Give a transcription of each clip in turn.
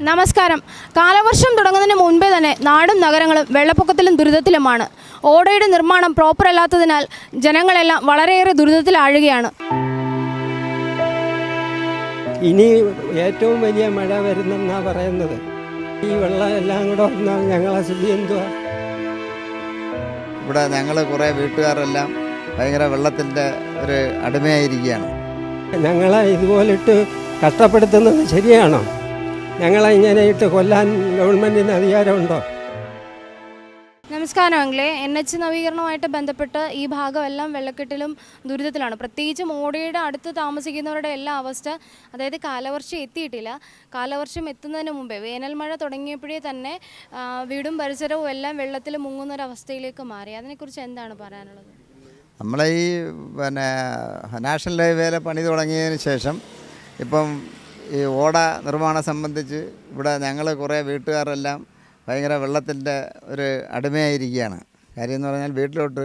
നമസ്കാരം. കാലവർഷം തുടങ്ങുന്നതിന് മുൻപേ തന്നെ നാടും നഗരങ്ങളും വെള്ളപ്പൊക്കത്തിലും ദുരിതത്തിലുമാണ്. ഓടയുടെ നിർമ്മാണം പ്രോപ്പർ അല്ലാത്തതിനാൽ ജനങ്ങളെല്ലാം വളരെയേറെ ദുരിതത്തിലാഴുകയാണ്. ഇനി ഏറ്റവും വലിയ മഴ വരുന്നെന്നാണ് പറയുന്നത്. ഈ വെള്ളം എല്ലാം കൂടെ വന്നാൽ ഞങ്ങളെ സ്ഥിതി എന്തുവാ? ഇവിടെ ഞങ്ങൾ കുറേ വീട്ടുകാരെല്ലാം ഭയങ്കര വെള്ളത്തിൻ്റെ ഒരു അടിമയായിരിക്കുകയാണ്. ഞങ്ങളെ ഇതുപോലിട്ട് കഷ്ടപ്പെടുത്തുന്നത് ശരിയാണോ? ഞങ്ങളെ ഇങ്ങനെ ഇട്ട് കൊല്ലാൻ ഗവൺമെൻറ്റിന് അധികാരമുണ്ടോ? നമസ്കാരം അങ്കിളെ. NH നവീകരണവുമായിട്ട് ബന്ധപ്പെട്ട് ഈ ഭാഗമെല്ലാം വെള്ളക്കെട്ടിലും ദുരിതത്തിലാണ്. പ്രത്യേകിച്ചും ഓടയുടെ അടുത്ത് താമസിക്കുന്നവരുടെ എല്ലാ അവസ്ഥ, അതായത് കാലവർഷം എത്തിയിട്ടില്ല. കാലവർഷം എത്തുന്നതിന് മുമ്പേ വേനൽ മഴ തുടങ്ങിയപ്പോഴേ തന്നെ വീടും പരിസരവും എല്ലാം വെള്ളത്തിൽ മുങ്ങുന്നൊരവസ്ഥയിലേക്ക് മാറി. അതിനെക്കുറിച്ച് എന്താണ് പറയാനുള്ളത്? നമ്മളെ ഈ നാഷണൽ ഹൈവേയിലെ പണി തുടങ്ങിയതിന് ശേഷം ഇപ്പം ഈ ഓട നിർമ്മാണം സംബന്ധിച്ച് ഇവിടെ ഞങ്ങൾ കുറേ വീട്ടുകാരെല്ലാം ഭയങ്കര വെള്ളത്തിൻ്റെ ഒരു അടിമയായിരിക്കുകയാണ്. കാര്യം എന്ന് പറഞ്ഞാൽ വീട്ടിലോട്ട്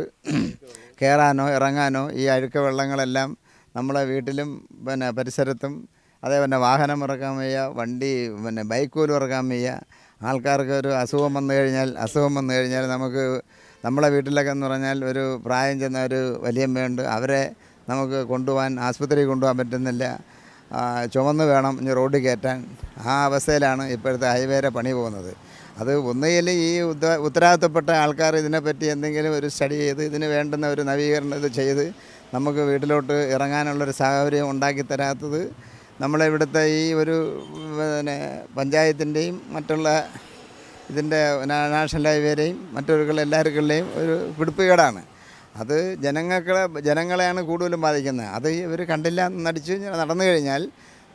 കയറാനോ ഇറങ്ങാനോ ഈ അഴുക്ക വെള്ളങ്ങളെല്ലാം നമ്മളെ വീട്ടിലും പരിസരത്തും, അതേപോലെ വാഹനം ഇറക്കാൻ വയ്യ, വണ്ടി ബൈക്ക് പോലും ഇറക്കാൻ വയ്യ. ആൾക്കാർക്ക് ഒരു അസുഖം വന്നു കഴിഞ്ഞാൽ നമുക്ക് നമ്മളെ വീട്ടിലൊക്കെ എന്ന് പറഞ്ഞാൽ ഒരു പ്രായം ചെന്ന ഒരു വലിയമ്മയുണ്ട്, അവരെ നമുക്ക് കൊണ്ടുപോകാൻ ആശുപത്രിയിൽ കൊണ്ടുപോകാൻ പറ്റുന്നില്ല. ചുമന്ന് വേണം ഇനി റോഡിൽ കയറ്റാൻ. ആ അവസ്ഥയിലാണ് ഇപ്പോഴത്തെ ഹൈവേയുടെ പണി പോകുന്നത്. അത് ഒന്നുകിൽ ഈ ഉത്തരവാദിത്തപ്പെട്ട ആൾക്കാർ ഇതിനെപ്പറ്റി എന്തെങ്കിലും ഒരു സ്റ്റഡി ചെയ്ത് ഇതിന് വേണ്ടുന്ന ഒരു നവീകരണം ഇത് ചെയ്ത് നമുക്ക് വീട്ടിലോട്ട് ഇറങ്ങാനുള്ളൊരു സാഹചര്യം ഉണ്ടാക്കി തരാത്തത് നമ്മളെ ഇവിടുത്തെ ഈ ഒരു പഞ്ചായത്തിൻ്റെയും മറ്റുള്ള ഇതിൻ്റെ നാഷണൽ ഹൈവേരെയും മറ്റൊരുക്കളെല്ലാവർക്കുള്ളേയും ഒരു പിടിപ്പുകേടാണ്. അത് ജനങ്ങളെയാണ് കൂടുതലും ബാധിക്കുന്നത്. അത് ഇവർ കണ്ടില്ല നടിച്ച് നടന്നു കഴിഞ്ഞാൽ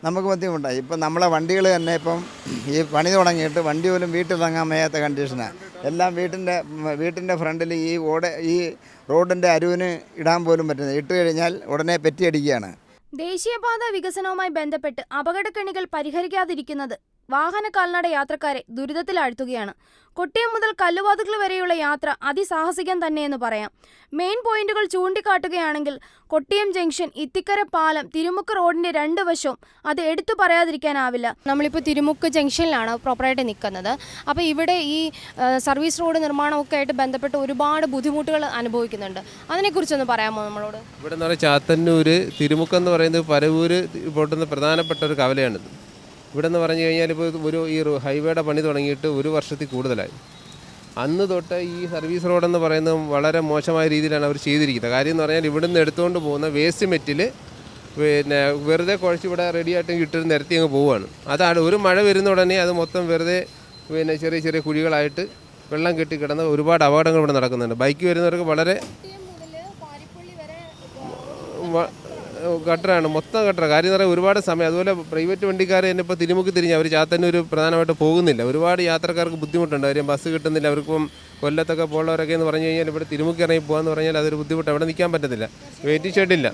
നമുക്ക് ബുദ്ധിമുട്ടായി. ഇപ്പം നമ്മളെ വണ്ടികൾ തന്നെ ഇപ്പം ഈ പണി തുടങ്ങിയിട്ട് വണ്ടി പോലും വീട്ടിലിറങ്ങാൻ വയ്യാത്ത കണ്ടീഷനാണ്. എല്ലാം വീട്ടിൻ്റെ ഫ്രണ്ടിൽ ഈ റോഡിൻ്റെ അരുവിന് ഇടാൻ പോലും പറ്റുന്നത്. ഇട്ട് കഴിഞ്ഞാൽ ഉടനെ പെറ്റിയടിക്കുകയാണ്. ദേശീയപാത വികസനവുമായി ബന്ധപ്പെട്ട് അപകടക്കെണികൾ പരിഹരിക്കാതിരിക്കുന്നത് വാഹന കാൽനട യാത്രക്കാരെ ദുരിതത്തിലാഴ്ത്തുകയാണ്. കൊട്ടിയം മുതൽ കല്ലുവാതുകൾ വരെയുള്ള യാത്ര അതിസാഹസികം തന്നെയെന്ന് പറയാം. മെയിൻ പോയിന്റുകൾ ചൂണ്ടിക്കാട്ടുകയാണെങ്കിൽ കൊട്ടിയം ജംഗ്ഷൻ, ഇത്തിക്കര പാലം, തിരുമുക്ക് റോഡിന്റെ രണ്ട് വശവും അത് എടുത്തു പറയാതിരിക്കാനാവില്ല. നമ്മളിപ്പോൾ തിരുമുക്ക് ജംഗ്ഷനിലാണ് പ്രോപ്പറായിട്ട് നിൽക്കുന്നത്. അപ്പോൾ ഇവിടെ ഈ സർവീസ് റോഡ് നിർമ്മാണമൊക്കെ ആയിട്ട് ബന്ധപ്പെട്ട് ഒരുപാട് ബുദ്ധിമുട്ടുകൾ അനുഭവിക്കുന്നുണ്ട്. അതിനെക്കുറിച്ചൊന്ന് പറയാമോ നമ്മളോട്? ഇവിടെ എന്ന് പറഞ്ഞാൽ ചാത്തന്നൂർ, തിരുമുക്കെന്ന് പറയുന്നത് പരവൂര് പൊട്ടുന്ന പ്രധാനപ്പെട്ട ഒരു കവലയാണിത്. ഇവിടെ നിന്ന് പറഞ്ഞു കഴിഞ്ഞാൽ ഇപ്പോൾ ഈ ഹൈവേയുടെ പണി തുടങ്ങിയിട്ട് ഒരു വർഷത്തിൽ കൂടുതലായി. അന്ന് തൊട്ട് ഈ സർവീസ് റോഡെന്ന് പറയുന്നത് വളരെ മോശമായ രീതിയിലാണ് അവർ ചെയ്തിരിക്കുന്നത്. കാര്യം എന്ന് പറഞ്ഞാൽ ഇവിടുന്ന് എടുത്തുകൊണ്ട് പോകുന്ന വേസ്റ്റ് മെറ്റിൽ വെറുതെ കുഴച്ച് ഇവിടെ റെഡിയായിട്ട് ഇട്ടിട്ട് നിരത്തി അങ്ങ് പോവുകയാണ്. അതാണ് ഒരു മഴ വരുന്ന ഉടനെ അത് മൊത്തം വെറുതെ ചെറിയ ചെറിയ കുഴികളായിട്ട് വെള്ളം കെട്ടിക്കിടന്ന് ഒരുപാട് അപകടങ്ങൾ ഇവിടെ നടക്കുന്നുണ്ട്. ബൈക്ക് വരുന്നവർക്ക് വളരെ ഗട്ടറാണ്, മൊത്തം ഗട്ടറാണ്. കാര്യം എന്ന് പറഞ്ഞാൽ ഒരുപാട് സമയം. അതുപോലെ പ്രൈവറ്റ് വണ്ടിക്കാർ തന്നെ ഇപ്പോൾ തിരുമുക്ക് തിരിഞ്ഞ് അവർ ചാത്തന്നൂർ പ്രധാനമായിട്ട് പോകുന്നില്ല. ഒരുപാട് യാത്രക്കാർക്ക് ബുദ്ധിമുട്ടുണ്ട്. കാര്യം ബസ് കിട്ടുന്നില്ല. അവർക്കും കൊല്ലത്തൊക്കെ പോകുന്നവരൊക്കെ എന്ന് പറഞ്ഞു കഴിഞ്ഞാൽ ഇവിടെ തിരുമുക്ക് ഇറങ്ങി പോകാമെന്ന് പറഞ്ഞാൽ അതൊരു ബുദ്ധിമുട്ട്. അവിടെ നിൽക്കാൻ പറ്റത്തില്ല, വെയിറ്റിംഗ് ഷെഡില്ല.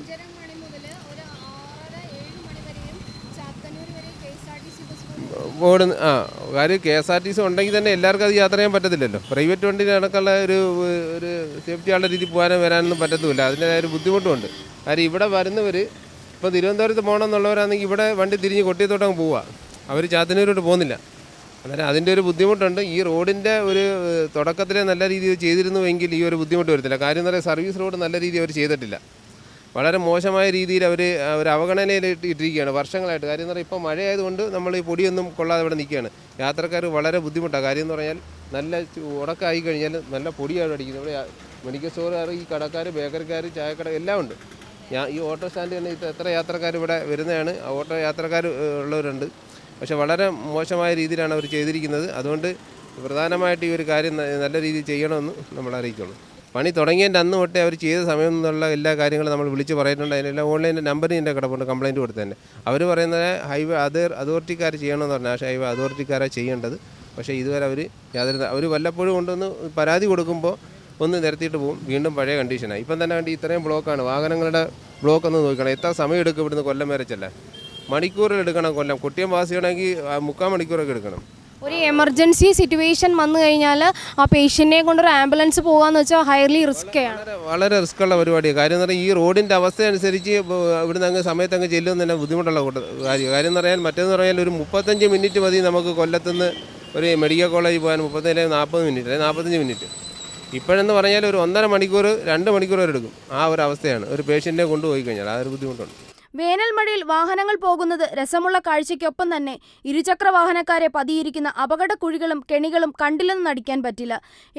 ഓടുന്ന കാര്യം KSRTC ഉണ്ടെങ്കിൽ തന്നെ എല്ലാവർക്കും അത് യാത്ര ചെയ്യാൻ പറ്റത്തില്ലല്ലോ. പ്രൈവറ്റ് വണ്ടി കണക്കുള്ള ഒരു സേഫ്റ്റി ആളുടെ രീതിയിൽ പോകാനും വരാനൊന്നും പറ്റത്തുമില്ല. അതിൻ്റെതായ ഒരു ബുദ്ധിമുട്ടുമുണ്ട്. കാര്യം ഇവിടെ വരുന്നവർ ഇപ്പോൾ തിരുവനന്തപുരത്ത് പോകണം എന്നുള്ളവരാണെങ്കിൽ ഇവിടെ വണ്ടി തിരിഞ്ഞ് കൊട്ടിയത്തോട്ടങ്ങ് പോവുക, അവർ ചാത്തന്നൂരോട്ട് പോകുന്നില്ല. അന്നേരം അതിൻ്റെ ഒരു ബുദ്ധിമുട്ടുണ്ട്. ഈ റോഡിൻ്റെ ഒരു തുടക്കത്തിലെ നല്ല രീതിയിൽ ചെയ്തിരുന്നുവെങ്കിൽ ഈ ഒരു ബുദ്ധിമുട്ട് വരത്തില്ല. കാര്യം എന്ന് പറയുക സർവീസ് റോഡ് നല്ല രീതിയിൽ അവർ ചെയ്തിട്ടില്ല. വളരെ മോശമായ രീതിയിൽ അവർ അവഗണനയിൽ ഇട്ടിരിക്കുകയാണ് വർഷങ്ങളായിട്ട്. കാര്യം എന്ന് പറഞ്ഞാൽ ഇപ്പോൾ മഴയായതുകൊണ്ട് നമ്മൾ ഈ പൊടിയൊന്നും കൊള്ളാതെ ഇവിടെ നിൽക്കുകയാണ്. യാത്രക്കാർ വളരെ ബുദ്ധിമുട്ടാണ്. കാര്യം എന്ന് പറഞ്ഞാൽ നല്ല ഉടക്കമായി കഴിഞ്ഞാൽ നല്ല പൊടിയാണ് അടിക്കുന്നത്. ഇവിടെ മെഡിക്കൽ സ്റ്റോറുകാർ, ഈ കടക്കാർ, ബേക്കറിക്കാർ, ചായക്കട എല്ലാം ഉണ്ട്. ഈ ഓട്ടോ സ്റ്റാൻഡ് തന്നെ എത്ര യാത്രക്കാർ ഇവിടെ വരുന്നതാണ്. ഓട്ടോ യാത്രക്കാർ ഉള്ളവരുണ്ട്. പക്ഷേ വളരെ മോശമായ രീതിയിലാണ് അവർ ചെയ്തിരിക്കുന്നത്. അതുകൊണ്ട് പ്രധാനമായിട്ട് ഈ ഒരു കാര്യം നല്ല രീതിയിൽ ചെയ്യണമെന്ന് നമ്മൾ അറിയിക്കുള്ളൂ. പണി തുടങ്ങിയതിൻ്റെ അന്ന് തൊട്ടേ അവർ ചെയ്ത സമയം എന്നുള്ള എല്ലാ കാര്യങ്ങളും നമ്മൾ വിളിച്ച് പറയുന്നുണ്ട്. അതിനെല്ലാം ഓൺലൈനിൽ നമ്പർ എൻ്റെ കിടപ്പുണ്ട്, കംപ്ലയിൻറ്റ് കൊടുത്ത് തന്നെ. അവർ പറയുന്നത് ഹൈവേ അതോറിറ്റിക്കാർ ചെയ്യണമെന്ന് പറഞ്ഞാൽ ഹൈവേ അതോറിറ്റിക്കാരാണ് ചെയ്യേണ്ടത്. പക്ഷേ ഇതുവരെ അവർ വല്ലപ്പോഴും കൊണ്ടൊന്ന് പരാതി കൊടുക്കുമ്പോൾ ഒന്ന് നിരത്തിയിട്ട് പോകും, വീണ്ടും പഴയ കണ്ടീഷനാണ്. ഇപ്പം തന്നെ വേണ്ടി ഇത്രയും ബ്ലോക്കാണ്. വാഹനങ്ങളുടെ ബ്ലോക്ക് ഒന്ന് നോക്കണം. എത്ര സമയം എടുക്കും ഇവിടുന്ന് കൊല്ലം വരെ ചെല്ലാൻ? മണിക്കൂറിൽ എടുക്കണം. കൊല്ലം കൊട്ടിയം പാസ് ചെയ്യണമെങ്കിൽ 3/4 മണിക്കൂറൊക്കെ എടുക്കണം. ഒരു എമർജൻസി സിറ്റുവേഷൻ വന്നു കഴിഞ്ഞാൽ ആ പേഷ്യൻറ്റിനെ കൊണ്ടൊരു ആംബുലൻസ് പോകാന്ന് വെച്ചാൽ ഹൈലി റിസ്ക്കാണ്. വളരെ റിസ്ക്കുള്ള പരിപാടിയാണ്. കാര്യം എന്ന് പറഞ്ഞാൽ ഈ റോഡിൻ്റെ അവസ്ഥ അനുസരിച്ച് ഇവിടുന്ന് അങ്ങ് സമയത്ത് അങ്ങ് ചെല്ലുമെന്ന് തന്നെ ബുദ്ധിമുട്ടുള്ള കാര്യം എന്ന് പറയാൻ മറ്റേന്ന് പറയാൻ ഒരു 35 മിനിറ്റ് മതി നമുക്ക് കൊല്ലത്തുനിന്ന് ഒരു മെഡിക്കൽ കോളേജിൽ പോകാൻ 40 മിനിറ്റ് അല്ലെങ്കിൽ 45 മിനിറ്റ്. ഇപ്പോഴെന്ന് പറഞ്ഞാൽ ഒരു 1.5 മണിക്കൂർ 2 മണിക്കൂർ വരെ എടുക്കും. ആ ഒരു അവസ്ഥയാണ് ഒരു പേഷ്യൻറ്റിനെ കൊണ്ടുപോയി കഴിഞ്ഞാൽ. ആ ഒരു ബുദ്ധിമുട്ടുണ്ട്. വേനൽ മഴയിൽ വാഹനങ്ങൾ പോകുന്നത് രസമുള്ള കാഴ്ചയ്ക്കൊപ്പം തന്നെ ഇരുചക്ര വാഹനക്കാരെ പതിയിരിക്കുന്ന അപകട കുഴികളും കെണികളും കണ്ടില്ലെന്ന് നടിക്കാൻ പറ്റില്ല.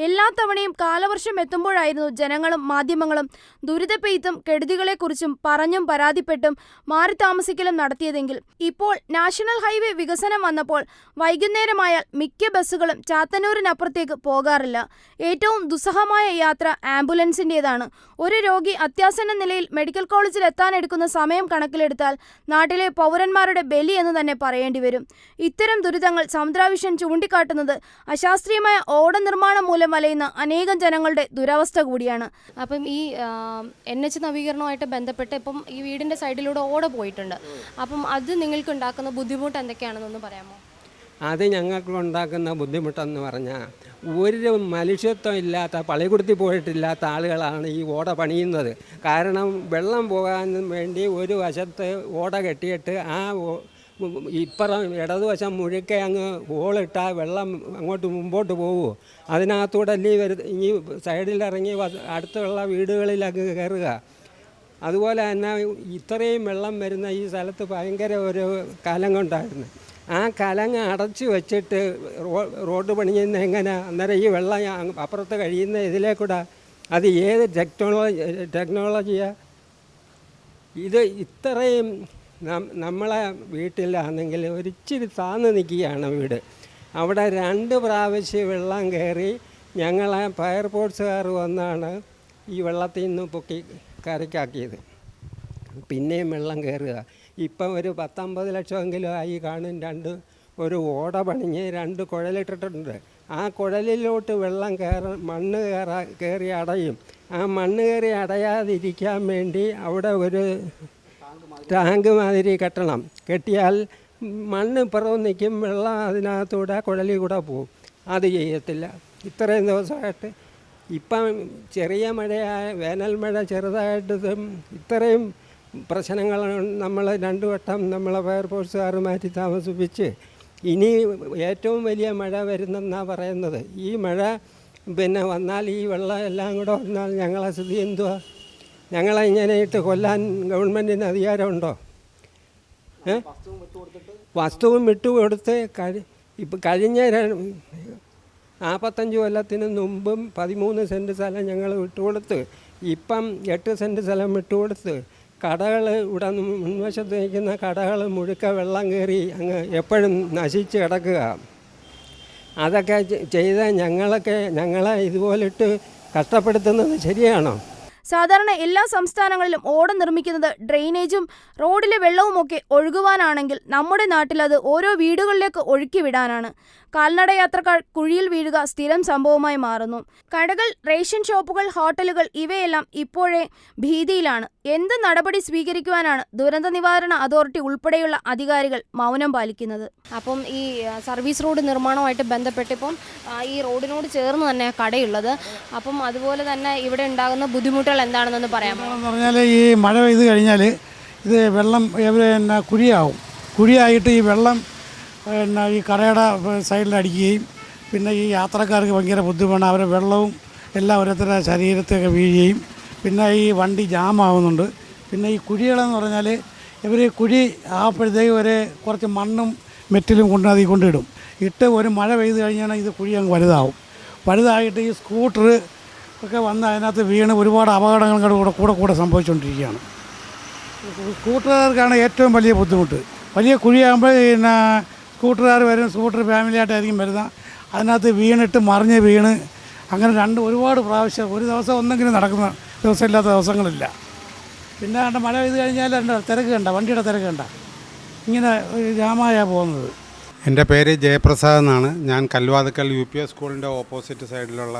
എല്ലാ തവണയും കാലവർഷം എത്തുമ്പോഴായിരുന്നു ജനങ്ങളും മാധ്യമങ്ങളും ദുരിതപ്പെയ്ത്തും കെടുതികളെക്കുറിച്ചും പറഞ്ഞും പരാതിപ്പെട്ടും മാറി താമസിക്കലും നടത്തിയതെങ്കിൽ ഇപ്പോൾ നാഷണൽ ഹൈവേ വികസനം വന്നപ്പോൾ വൈകുന്നേരമായാൽ മിക്ക ബസ്സുകളും ചാത്തന്നൂരിനപ്പുറത്തേക്ക് പോകാറില്ല. ഏറ്റവും ദുസ്സഹമായ യാത്ര ആംബുലൻസിൻ്റേതാണ്. ഒരു രോഗി അത്യാസന്ന നിലയിൽ മെഡിക്കൽ കോളേജിൽ എത്താനെടുക്കുന്ന സമയം കണക്കിലെടുത്താൽ നാട്ടിലെ പൗരന്മാരുടെ ബലി എന്ന് തന്നെ പറയേണ്ടി വരും. ഇത്തരം ദുരിതങ്ങൾ സമുദ്രാവിഷൻ ചൂണ്ടിക്കാട്ടുന്നത് അശാസ്ത്രീയമായ ഓട നിർമ്മാണം മൂലം വലയുന്ന അനേകം ജനങ്ങളുടെ ദുരവസ്ഥ കൂടിയാണ്. അപ്പം ഈ NH നവീകരണവുമായിട്ട് ബന്ധപ്പെട്ട് ഇപ്പം ഈ വീടിൻ്റെ സൈഡിലൂടെ ഓട പോയിട്ടുണ്ട്. അപ്പം അത് നിങ്ങൾക്ക് ഉണ്ടാക്കുന്ന ബുദ്ധിമുട്ട് എന്തൊക്കെയാണെന്നൊന്ന് പറയാമോ? അത് ഞങ്ങൾക്ക് ഉണ്ടാക്കുന്ന ബുദ്ധിമുട്ടെന്ന് പറഞ്ഞാൽ ഒരു മനുഷ്യത്വം ഇല്ലാത്ത പള്ളിക്കുടത്തി പോയിട്ടില്ലാത്ത ആളുകളാണ് ഈ ഓട പണിയുന്നത്. കാരണം വെള്ളം പോകാൻ വേണ്ടി ഒരു വശത്ത് ഓട കെട്ടിയിട്ട് ആ ഇപ്പുറം ഇടതുവശം മുഴുക്കെ അങ്ങ് ഹോളിട്ടാൽ വെള്ളം അങ്ങോട്ട് മുമ്പോട്ട് പോകുമോ? അതിനകത്തൂടെ ഈ സൈഡിലിറങ്ങി അടുത്തുള്ള വീടുകളിലങ്ങ് കയറുക. അതുപോലെ തന്നെ ഇത്രയും വെള്ളം വരുന്ന ഈ സ്ഥലത്ത് ഭയങ്കര ഒരു കലങ്ങുണ്ടായിരുന്നു. ആ കലങ്ങ് അടച്ചു വെച്ചിട്ട് റോഡ് പണിയുന്ന എങ്ങനെ? അന്നേരം ഈ വെള്ളം അപ്പുറത്ത് കഴിയുന്ന ഇതിലേക്കൂടെ അത് ഏത് ടെക്നോളജിയാണ്? ഇത് ഇത്രയും നമ്മളെ വീട്ടിലാണെങ്കിൽ ഒരിച്ചിരി താന്ന് നിൽക്കുകയാണ് വീട്. അവിടെ 2 പ്രാവശ്യം വെള്ളം കയറി ഞങ്ങളെ ഫയർഫോഴ്സുകാർ വന്നാണ് ഈ വെള്ളത്തിൽ നിന്ന് പൊക്കി കരയ്ക്കാക്കിയത്. പിന്നെയും വെള്ളം കയറുക. ഇപ്പം ഒരു 10-50 ലക്ഷമെങ്കിലും ആയി കാണും. ഒരു ഓട പണിഞ്ഞ് 2 കുഴലിട്ടിട്ടുണ്ട്. ആ കുഴലിലോട്ട് വെള്ളം മണ്ണ് കയറി അടയും. ആ മണ്ണ് കയറി അടയാതിരിക്കാൻ വേണ്ടി അവിടെ ഒരു ടാങ്ക് മാതിരി കെട്ടണം. കെട്ടിയാൽ മണ്ണ് പുറത്ത് നിൽക്കും, വെള്ളം അതിനകത്തൂടെ കുഴലിൽ കൂടെ പോകും. അത് ചെയ്യത്തില്ല. ഇത്രയും ദിവസമായിട്ട് ഇപ്പം ചെറിയ മഴയായ വേനൽ മഴ ചെറുതായിട്ട് ഇത്രയും പ്രശ്നങ്ങൾ നമ്മൾ 2 വട്ടം നമ്മളെ ഫയർഫോഴ്സുകാർ മാറ്റി താമസിപ്പിച്ച് ഇനി ഏറ്റവും വലിയ മഴ വരുന്നെന്നാണ് പറയുന്നത്. ഈ മഴ വന്നാൽ ഈ വെള്ളം എല്ലാം കൂടെ വന്നാൽ ഞങ്ങളെ സ്ഥിതി എന്തുവാ? ഞങ്ങളെ ഇങ്ങനെ ഇട്ട് കൊല്ലാൻ ഗവൺമെൻറ്റിന് അധികാരമുണ്ടോ? വസ്തുവും വിട്ടുകൊടുത്ത് ഇപ്പം കഴിഞ്ഞ 45 കൊല്ലത്തിന് മുമ്പും 13 സെൻറ്റ് സ്ഥലം ഞങ്ങൾ വിട്ടുകൊടുത്ത്, ഇപ്പം 8 സെൻറ്റ് സ്ഥലം വിട്ടുകൊടുത്ത് കടകൾ ഇവിടെ മുൻവശത്ത് നിൽക്കുന്ന കടകൾ മുഴുക്ക വെള്ളം കയറി അങ്ങ് എപ്പോഴും നശിച്ച് കിടക്കുക. അതൊക്കെ ചെയ്ത ഞങ്ങളെ ഇതുപോലിട്ട് കഷ്ടപ്പെടുത്തുന്നത് ശരിയാണോ? സാധാരണ എല്ലാ സംസ്ഥാനങ്ങളിലും ഓട നിർമ്മിക്കുന്നത് ഡ്രെയിനേജും റോഡിലെ വെള്ളവുമൊക്കെ ഒഴുകുവാനാണെങ്കിൽ നമ്മുടെ നാട്ടിൽ അത് ഓരോ വീടുകളിലേക്ക് ഒഴുക്കി വിടാനാണ്. കാൽനടയാത്രക്കാർ കുഴിയിൽ വീഴുക സ്ഥിരം സംഭവമായി മാറുന്നു. കടകൾ, റേഷൻ ഷോപ്പുകൾ, ഹോട്ടലുകൾ ഇവയെല്ലാം ഇപ്പോഴേ ഭീതിയിലാണ്. എന്ത് നടപടി സ്വീകരിക്കുവാനാണ് ദുരന്ത നിവാരണ അതോറിറ്റി ഉൾപ്പെടെയുള്ള അധികാരികൾ മൗനം പാലിക്കുന്നത്? അപ്പം ഈ സർവീസ് റോഡ് നിർമ്മാണവുമായിട്ട് ബന്ധപ്പെട്ടിപ്പം ഈ റോഡിനോട് ചേർന്ന് തന്നെ കടയുള്ളത്. അപ്പം അതുപോലെ തന്നെ ഇവിടെ ഉണ്ടാകുന്ന ബുദ്ധിമുട്ടുകൾ എന്താണെന്നൊന്ന് പറയാമോ? എന്ന് പറഞ്ഞാൽ ഈ മഴ പെയ്ത് കഴിഞ്ഞാൽ ഇത് വെള്ളം കുഴിയാവും. കുഴിയായിട്ട് ഈ വെള്ളം ഈ കടയുടെ സൈഡിലടിക്കുകയും പിന്നെ ഈ യാത്രക്കാർക്ക് ഭയങ്കര ബുദ്ധിമുട്ടാണ്. അവരെ വെള്ളവും എല്ലാം ഓരോരുത്തരുടെ ശരീരത്തൊക്കെ വീഴുകയും പിന്നെ ഈ വണ്ടി ജാമാവുന്നുണ്ട്. പിന്നെ ഈ കുഴികളെന്ന് പറഞ്ഞാൽ ഇവർ കുഴി ആകുമ്പോഴത്തേക്ക് ഒരു കുറച്ച് മണ്ണും മെറ്റിലും കൊണ്ടിടും. ഇട്ട് ഒരു മഴ പെയ്ത് കഴിഞ്ഞാൽ ഇത് കുഴി അങ്ങ് വലുതാവും. വലുതായിട്ട് ഈ സ്കൂട്ടർ ഒക്കെ വന്ന് അതിനകത്ത് വീണ് ഒരുപാട് അപകടങ്ങൾ കൂടെ സംഭവിച്ചുകൊണ്ടിരിക്കുകയാണ്. സ്കൂട്ടറുകാർക്കാണ് ഏറ്റവും വലിയ ബുദ്ധിമുട്ട്. വലിയ കുഴിയാകുമ്പോൾ പിന്നെ സ്കൂട്ടറുകാർ വരും, സ്കൂട്ടർ ഫാമിലിയായിട്ടായിരിക്കും വരുന്നത്. അതിനകത്ത് വീണിട്ട് മറിഞ്ഞ് വീണ് അങ്ങനെ ഒരുപാട് പ്രാവശ്യം ഒരു ദിവസം ഒന്നെങ്കിലും നടക്കുന്ന ദിവസമില്ലാത്ത ദിവസങ്ങളില്ല. പിന്നെ മഴ പെയ്ത് കഴിഞ്ഞാൽ തിരക്ക് കണ്ട, വണ്ടിയുടെ തിരക്ക് കണ്ട, ഇങ്ങനെ ജാമായാണ് പോകുന്നത്. എൻ്റെ പേര് ജയപ്രസാദ് എന്നാണ്. ഞാൻ കല്ലുവാതുക്കൽ UPS സ്കൂളിൻ്റെ ഓപ്പോസിറ്റ് സൈഡിലുള്ള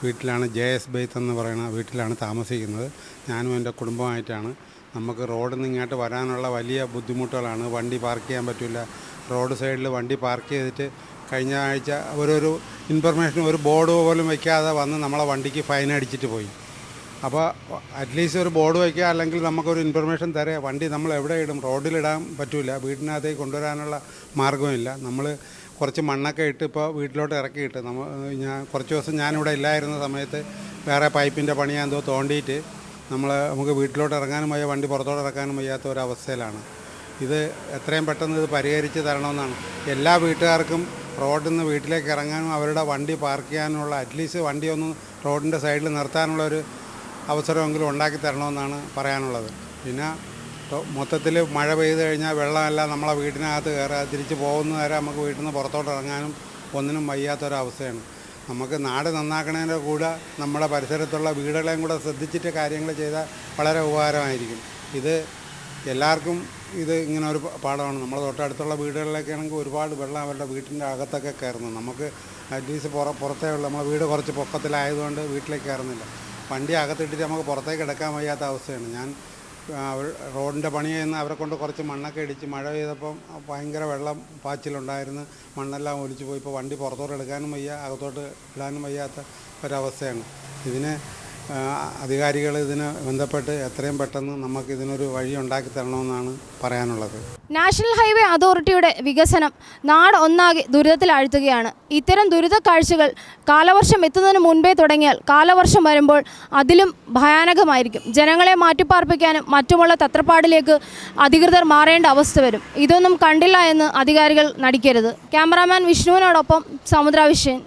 വീട്ടിലാണ്, JS ബെയ്ത്ത് എന്ന് പറയുന്ന വീട്ടിലാണ് താമസിക്കുന്നത്. ഞാനും എൻ്റെ കുടുംബമായിട്ടാണ്. നമുക്ക് റോഡിൽ നിന്ന് ഇങ്ങോട്ട് വരാനുള്ള വലിയ ബുദ്ധിമുട്ടുകളാണ്. വണ്ടി പാർക്ക് ചെയ്യാൻ പറ്റില്ല. റോഡ് സൈഡിൽ വണ്ടി പാർക്ക് ചെയ്തിട്ട് കഴിഞ്ഞ ആഴ്ച ഒരു ഇൻഫർമേഷൻ ഒരു ബോർഡ് പോലും വയ്ക്കാതെ വന്ന് നമ്മളെ വണ്ടിക്ക് ഫൈൻ അടിച്ചിട്ട് പോയി. അപ്പോൾ അറ്റ്ലീസ്റ്റ് ഒരു ബോർഡ് വയ്ക്കുക, അല്ലെങ്കിൽ നമുക്കൊരു ഇൻഫർമേഷൻ തരാം. വണ്ടി നമ്മൾ എവിടെ ഇടും? റോഡിലിടാൻ പറ്റില്ല, വീട്ടിനകത്തേക്ക് കൊണ്ടുവരാനുള്ള മാർഗ്ഗമില്ല. നമ്മൾ കുറച്ച് മണ്ണൊക്കെ ഇട്ട് ഇപ്പോൾ വീട്ടിലോട്ട് ഇറക്കിയിട്ട് കുറച്ച് ദിവസം ഞാനിവിടെ ഇല്ലായിരുന്ന സമയത്ത് വേറെ പൈപ്പിൻ്റെ പണിയാന്തോ തോണ്ടിയിട്ട് നമുക്ക് വീട്ടിലോട്ട് ഇറങ്ങാനും വയ്യ, വണ്ടി പുറത്തോട്ട് ഇറക്കാനും വയ്യാത്ത ഒരവസ്ഥയിലാണ്. ഇത് എത്രയും പെട്ടെന്ന് ഇത് പരിഹരിച്ച് തരണമെന്നാണ്. എല്ലാ വീട്ടുകാർക്കും റോഡിൽ നിന്ന് വീട്ടിലേക്ക് ഇറങ്ങാനും അവരുടെ വണ്ടി പാർക്ക് ചെയ്യാനുള്ള അറ്റ്ലീസ്റ്റ് വണ്ടി ഒന്ന് റോഡിൻ്റെ സൈഡിൽ നിർത്താനുള്ളൊരു അവസരമെങ്കിലും ഉണ്ടാക്കി തരണമെന്നാണ് പറയാനുള്ളത്. പിന്നെ മൊത്തത്തിൽ മഴ പെയ്ത് കഴിഞ്ഞാൽ വെള്ളമെല്ലാം നമ്മളെ വീട്ടിനകത്ത് കയറുക, തിരിച്ച് പോകുന്ന വരെ നമുക്ക് വീട്ടിൽ നിന്ന് പുറത്തോട്ട് ഇറങ്ങാനും ഒന്നിനും വയ്യാത്തൊരവസ്ഥയാണ്. നമുക്ക് നാട് നന്നാക്കണതിൻ്റെ കൂടെ നമ്മുടെ പരിസരത്തുള്ള വീടുകളെയും കൂടെ ശ്രദ്ധിച്ചിട്ട് കാര്യങ്ങൾ ചെയ്താൽ വളരെ ഉപകാരമായിരിക്കും. ഇത് എല്ലാവർക്കും ഇത് ഇങ്ങനെ ഒരു പാഠമാണ്. നമ്മൾ തൊട്ടടുത്തുള്ള വീടുകളിലൊക്കെ ആണെങ്കിൽ ഒരുപാട് വെള്ളം അവരുടെ വീട്ടിൻ്റെ അകത്തൊക്കെ കയറുന്നു. നമുക്ക് അറ്റ്ലീസ്റ്റ് പുറത്തേ ഉള്ളൂ, നമ്മുടെ വീട് കുറച്ച് പൊക്കത്തിലായതുകൊണ്ട് വീട്ടിലേക്ക് കയറുന്നില്ല. വണ്ടി അകത്തിട്ടിട്ട് നമുക്ക് പുറത്തേക്ക് എടുക്കാൻ വയ്യാത്ത അവസ്ഥയാണ്. ഞാൻ റോഡിൻ്റെ പണി ചെയ്യുന്ന അവരെ കൊണ്ട് കുറച്ച് മണ്ണൊക്കെ ഇടിച്ച് മഴ പെയ്തപ്പം ഭയങ്കര വെള്ളം പാച്ചിലുണ്ടായിരുന്നു, മണ്ണെല്ലാം ഒലിച്ചു പോയി. ഇപ്പോൾ വണ്ടി പുറത്തോട്ട് എടുക്കാനും വയ്യ, അകത്തോട്ട് ഇടാനും വയ്യാത്ത ഒരവസ്ഥയാണ്. ഇതിന് അധികാരികൾ ഇതിന് ബന്ധപ്പെട്ട് എത്രയും പെട്ടെന്ന് നമുക്ക് ഇതിനൊരു വഴി ഉണ്ടാക്കി തരണമെന്നാണ് പറയാനുള്ളത്. നാഷണൽ ഹൈവേ അതോറിറ്റിയുടെ വികസനം നാട് ഒന്നാകെ ദുരിതത്തിലാഴ്ത്തുകയാണ്. ഇത്തരം ദുരിത കാഴ്ചകൾ കാലവർഷം എത്തുന്നതിന് മുൻപേ തുടങ്ങിയാൽ കാലവർഷം വരുമ്പോൾ അതിലും ഭയാനകമായിരിക്കും. ജനങ്ങളെ മാറ്റിപ്പാർപ്പിക്കാനും മറ്റുമുള്ള തത്രപ്പാടിലേക്ക് അധികൃതർ മാറേണ്ട അവസ്ഥ വരും. ഇതൊന്നും കണ്ടില്ല എന്ന് അധികാരികൾ നടിക്കരുത്. ക്യാമറാമാൻ വിഷ്ണുവിനോടൊപ്പം സമുദ്ര വിശ്വൻ.